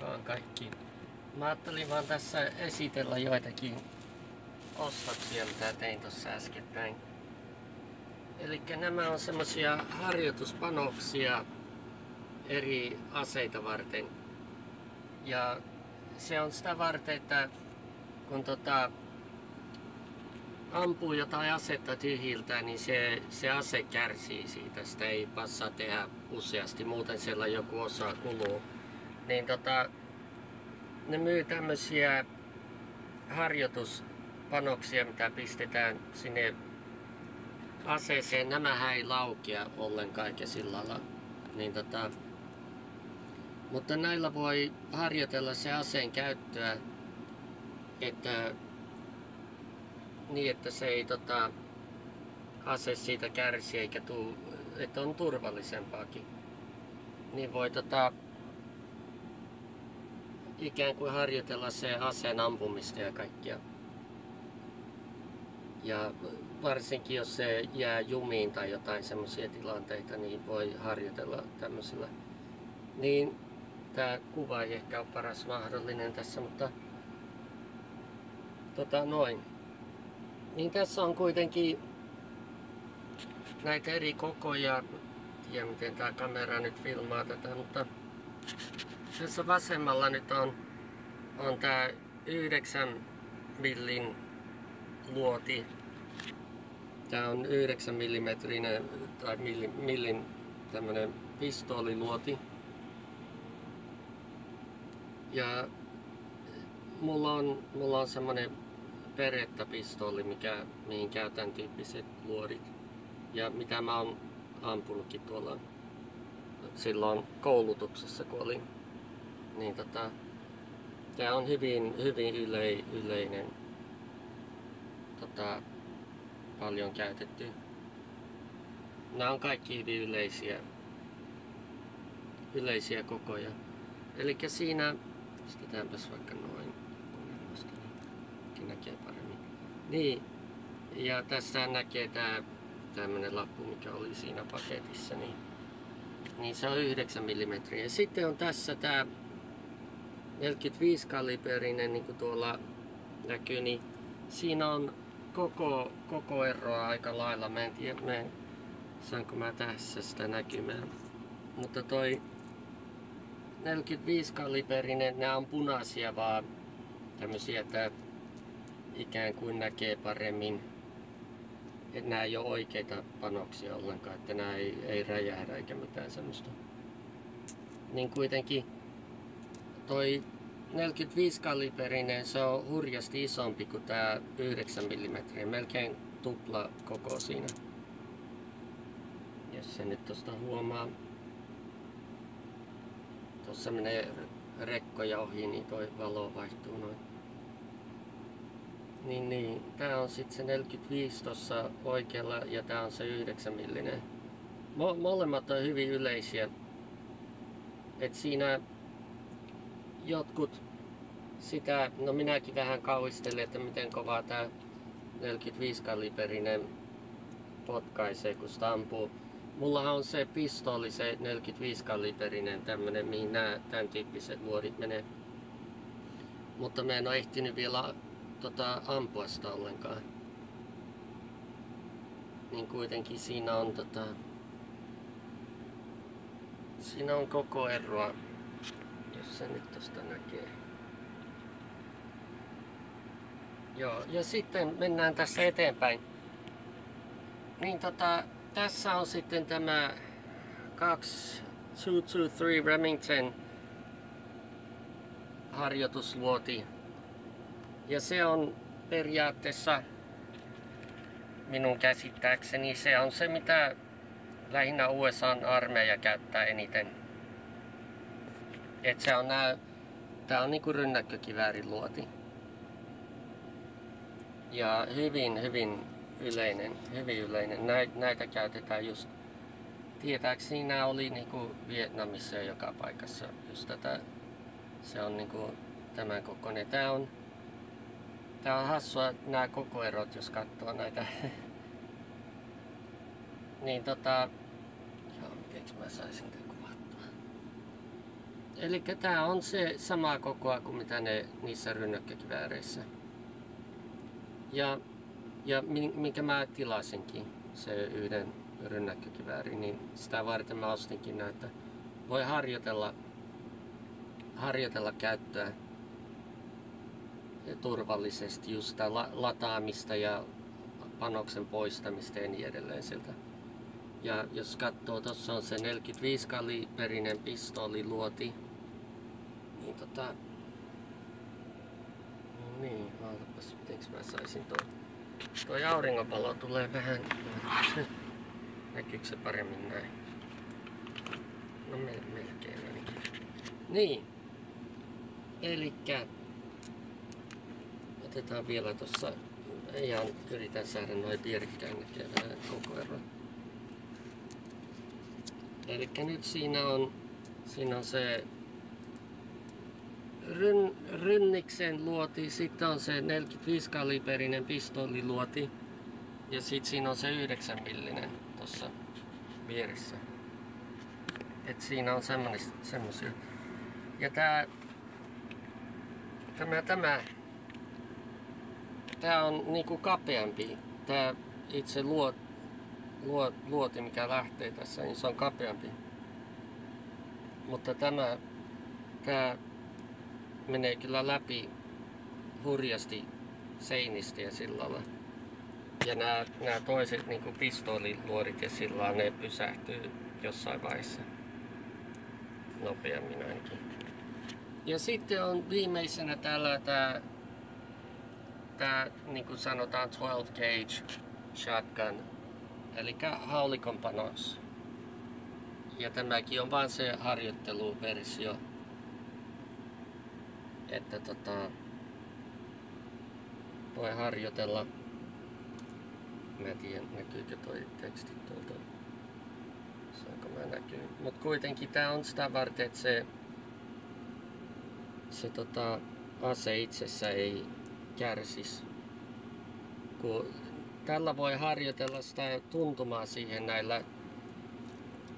mukaan kaikki. Mä ajattelin vaan tässä esitellä joitakin ostoksia, mitä tein tuossa äskettäin. Eli nämä on semmosia harjoituspanoksia eri aseita varten. Ja se on sitä varten, että kun ampuu jotain asetta tyhjiltä, niin se ase kärsii siitä. Sitä ei passaa tehdä useasti, muuten siellä joku osa kuluu. Niin ne myy tämmösiä harjoituspanoksia, mitä pistetään sinne aseeseen. Nämähän ei laukea ollenkaan eikä sillä lailla. Niin mutta näillä voi harjoitella se aseen käyttöä, että niin, että se ei ase siitä kärsi eikä että on turvallisempaakin. Niin voi ikään kuin harjoitella se aseen ampumista ja kaikkia. Ja varsinkin jos se jää jumiin tai jotain semmoisia tilanteita, niin voi harjoitella tämmöisellä. Niin tää kuva ei ehkä ole paras mahdollinen tässä, mutta noin. Niin tässä on kuitenkin näitä eri kokoja. Tiedä miten tää kamera nyt filmaa tätä, mutta tässä vasemmalla nyt on tää 9 millin luoti. Tää on 9 millimetrinen tai millin tämmönen pistooliluoti. Ja mulla on semmonen Beretta-pistooli, mihin käy tän tyyppiset luodit. Ja mitä mä oon ampunutkin tuolla silloin koulutuksessa, kun olin. Niin tää on hyvin yleinen. Paljon käytetty. Nämä on kaikki hyvin yleisiä kokoja. Elikkä siinä, pistetäänpäs vaikka noin, niin näkee paremmin. Niin, ja tässä näkee tämmönen lappu, mikä oli siinä paketissa, niin se on 9 mm. Ja sitten on tässä tää 45 kaliberinen, niin kuin tuolla näkyy, niin siinä on koko eroa aika lailla. Mä en tiedä, saanko mä tässä sitä näkymään. Mutta toi 45 kaliberinen, nämä on punaisia vaan tämmösiä, että ikään kuin näkee paremmin. Että nämä ei ole oikeita panoksia ollenkaan, että nämä ei räjähdä eikä mitään semmoista. Niin kuitenkin toi 45 kaliberinen, se on hurjasti isompi kuin tää 9 mm, melkein tupla koko siinä. Jos se nyt tosta huomaa. Tuossa menee rekkoja ohi, niin toi valo vaihtuu noin. Niin. Tää on sitten se 45 tossa oikealla ja tää on se 9 millinen. Molemmat on hyvin yleisiä. Et siinä jotkut sitä, no minäkin vähän kauhistelin, että miten kovaa tää 45 kaliberinen potkaisee, kun sitä ampuu. Mullahan on se pistooli, se 45 kaliberinen tämmönen, mihin nämä tämän tyyppiset luodit menee. Mutta mä en ole ehtinyt vielä ampua sitä ollenkaan. Niin kuitenkin siinä on siinä on koko eroa, jos se nyt tosta näkee. Joo, ja sitten mennään tässä eteenpäin. Niin tässä on sitten tämä 223 Remington harjoitusluoti. Ja se on periaatteessa minun käsittääkseni se on se, mitä lähinnä USA:n armeija käyttää eniten. Et se on tää on niinku rynnäkkökiväärin luoti. Ja hyvin yleinen. Näitä käytetään just, tietääkseni nämä oli niinku Vietnamissa ja joka paikassa just tätä. Se on niinku tämän kokoinen. Tää on hassua nämä kokoerot, jos katsoo näitä. Niin joo, mitenks mä saisin tämän kuvattua? Eli tää on se samaa kokoa kuin mitä niissä rynnäkkökivääreissä. Ja minkä mä tilasinkin, se yhden rynnäkkökivääri, niin sitä varten mä ostinkin näitä. Voi harjoitella käyttöä turvallisesti, just sitä lataamista ja panoksen poistamista ja niin edelleen siltä. Ja jos katsoo, tuossa on se 45-kaliiperinen pistooliluoti. Niin niin, odotapas, mitenks mä saisin toi auringonvalo tulee vähän, näkyykö se paremmin näin? No melkein ainakin. Niin, elikkä otetaan vielä tossa, ihan yritän saada noin vierekkäin näkevää koko ajan. Elikkä nyt siinä on se Rynniksen luoti, sitten on se 45-kaliiperinen pistooliluoti ja sitten siinä on se 9 millinen tuossa vieressä. Et siinä on semmosia. Ja tää on niinku kapeampi. Tää itse luoti mikä lähtee tässä, niin se on kapeampi. Mutta tää menee kyllä läpi hurjasti seinistä ja sillä lailla. Ja nämä toiset niinku pistooliluodit ja sillä lailla, ne pysähtyy jossain vaiheessa. Nopeammin ainakin. Ja sitten on viimeisenä täällä tää niinku sanotaan 12 gauge shotgun. Eli haulikon panos. Ja tämäkin on vaan se harjoitteluversio. Että voi harjoitella. Mä en tiedä näkyykö toi teksti tuolta. Saanko mä näkyy. Mut kuitenkin tää on sitä varten, että se ase itsessä ei kärsis. Kun tällä voi harjoitella sitä tuntumaa siihen näillä,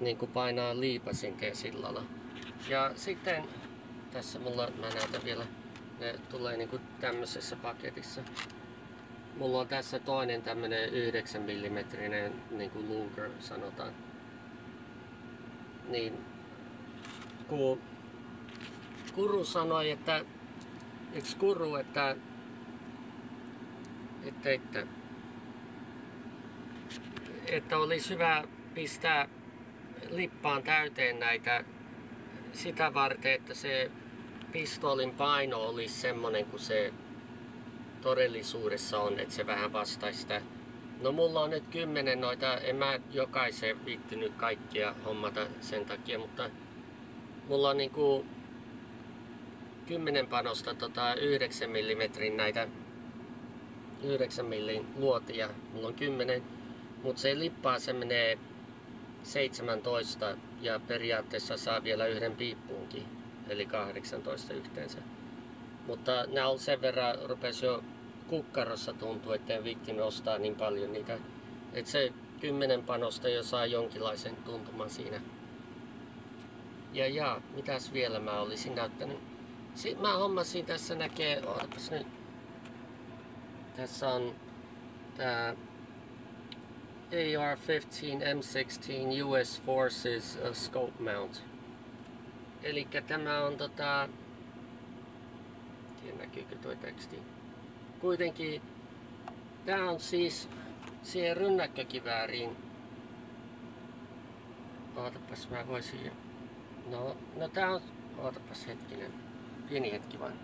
niin kuin painaa liipasinta ja sillä lailla. Ja sitten tässä mä näytän vielä, ne tulee niin kuin tämmöisessä paketissa. Mulla on tässä toinen tämmönen 9 mm niin kuin Luger sanotaan. Niin kun Kuru sanoi, että yksi Kuru, että olisi hyvä pistää lippaan täyteen näitä sitä varten, että se pistoolin paino olisi semmonen kuin se todellisuudessa on, että se vähän vastaisi sitä. No mulla on nyt 10 noita, en mä jokaisen viittynyt kaikkia hommata sen takia, mutta mulla on niinku 10 panosta 9 mm näitä 9 mm luotia. Mulla on 10, mutta se lippaa se menee 17 ja periaatteessa saa vielä yhden piippuunkin, eli 18 yhteensä. Mutta nää on sen verran, rupesi jo kukkarossa tuntua, ettei viittinyt ostaa niin paljon niitä. Et se 10 panosta jo saa jonkinlaisen tuntuman siinä. Ja mitäs vielä mä olisin näyttänyt? Mä hommasin, tässä näkee, ootapas nyt. Tässä on tää AR-15 M16 US Forces Scope Mount. Elikkä tämä on tiedä näkyykö toi teksti. Kuitenkin tää on siis siihen rynnäkkökivääriin. Ootapas mä voisin. No tää on. Ootapas hetkinen. Pieni hetki vain.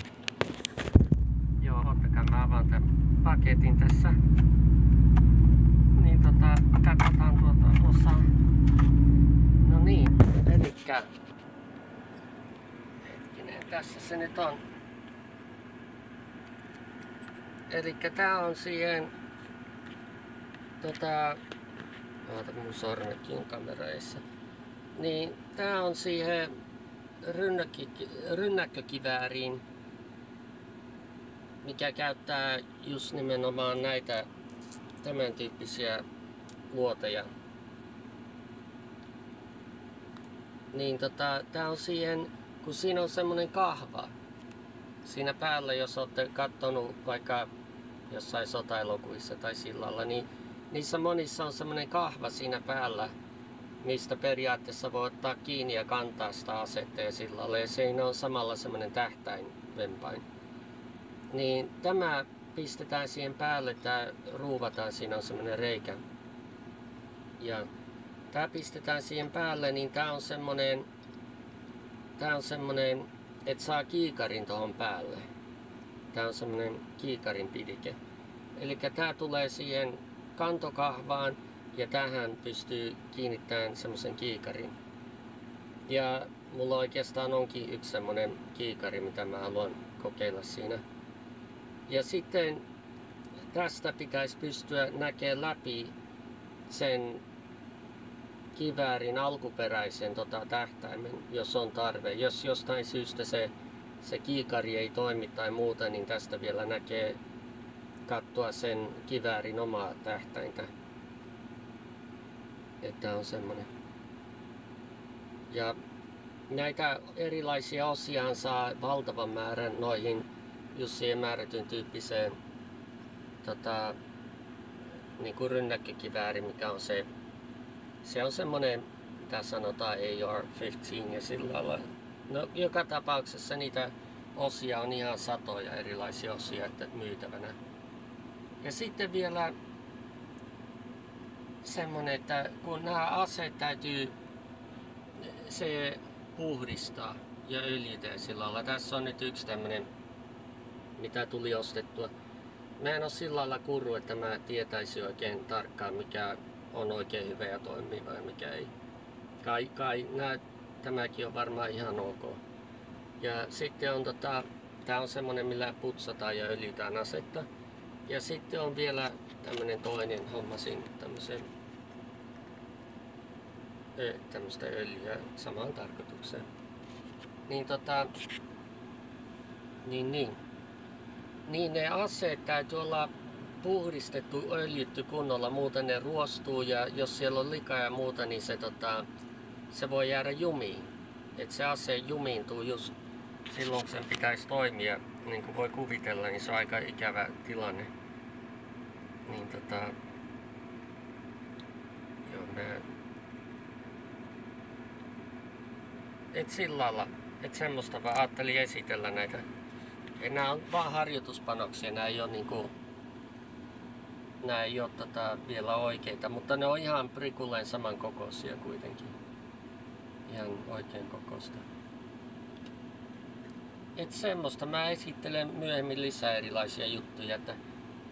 Joo, ottakaa mä avaan tän paketin tässä. Niin katsotaan tuota osaa. No niin, elikkä hetkinen, tässä se nyt on. Elikkä tää on siihen oota mun sormetkin kameraissa. Niin tää on siihen rynnäkkökivääriin, mikä käyttää just nimenomaan näitä tämän tyyppisiä luoteja. Niin tää on siihen, kun siinä on semmoinen kahva siinä päällä, jos olette katsonut vaikka jossain sotaelokuvissa tai sillalla, niin niissä monissa on semmoinen kahva siinä päällä, mistä periaatteessa voi ottaa kiinni ja kantaa sitä asetta ja sillalla, ja siinä on samalla semmoinen tähtäin vempain. Niin tämä pistetään siihen päälle, tää ruuvataan, siinä on semmoinen reikä. Ja tää pistetään siihen päälle, niin tää on semmonen, että saa kiikarin tohon päälle. Tää on semmonen kiikarin pidike. Eli tää tulee siihen kantokahvaan ja tähän pystyy kiinnittämään semmoisen kiikarin. Ja mulla oikeastaan onkin yksi semmonen kiikari, mitä mä haluan kokeilla siinä. Ja sitten tästä pitäisi pystyä näkemään läpi sen kiväärin alkuperäisen tähtäimen, jos on tarve. Jos jostain syystä se kiikari ei toimi tai muuta, niin tästä vielä näkee katsoa sen kiväärin omaa tähtäintä. Että on semmonen. Ja näitä erilaisia osia saa valtavan määrän noihin just siihen määrätyn tyyppiseen niin kuin rynnäkkökivääri, mikä on se on semmonen, mitä sanotaan AR-15 ja sillä lailla. No, joka tapauksessa niitä osia on ihan satoja erilaisia osia myytävänä. Ja sitten vielä semmonen, että kun nämä aseet täytyy se puhdistaa ja öljytä sillä lailla. Tässä on nyt yksi tämmönen, mitä tuli ostettua. Mä en oo sillä lailla kurru, että mä tietäisin oikein tarkkaan, mikä on oikein hyvä ja toimiva ja mikä ei. Tämäkin on varmaan ihan ok. Ja sitten on tää on semmonen, millä putsataan ja öljytään asetta. Ja sitten on vielä tämmönen toinen, hommasin tämmöstä öljyä samaan tarkoitukseen. Niin ne aseet täytyy olla puhdistettu, öljytty kunnolla, muuten ne ruostuu, ja jos siellä on likaa ja muuta, niin se voi jäädä jumiin. Et se ase jumiintuu just silloin, kun sen pitäisi toimia, niin kuin voi kuvitella, niin se on aika ikävä tilanne. Niin et sillä lailla, että semmoista vaan ajattelin esitellä näitä. Ja nämä on vaan harjoituspanoksia, nämä ei ole vielä oikeita, mutta ne on ihan prikulleen saman kokoisia kuitenkin. Ihan oikein kokoista. Et semmoista mä esittelen myöhemmin lisää erilaisia juttuja, että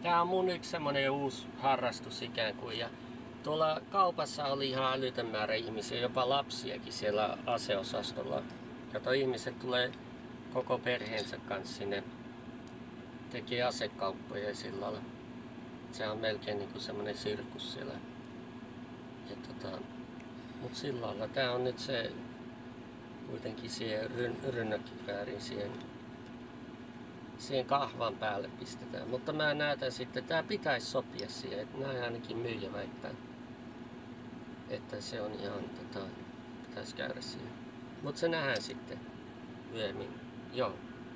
tää on mun yksi semmonen uusi harrastus ikään kuin, ja tuolla kaupassa oli ihan älytön määrä ihmisiä, jopa lapsiakin siellä aseosastolla. Kato, ihmiset tulee koko perheensä kanssa sinne, tekee asekauppoja ja sillä lailla. Se on melkein niinku semmonen sirkus siellä. Ja mut sillä lailla tää on nyt se kuitenkin siihen rynnäkkikiväärin siihen kahvan päälle pistetään. Mutta mä näytän sitten, tää pitäisi sopia siihen, että näin ainakin myyjä väittää. Että se on ihan pitäisi käydä siihen. Mut se nähdään sitten myöhemmin. Joo.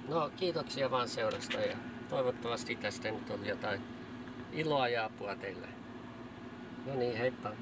No, kiitoksia vaan seurasta ja toivottavasti tästä nyt oli jotain iloa ja apua teille. No niin, heippa!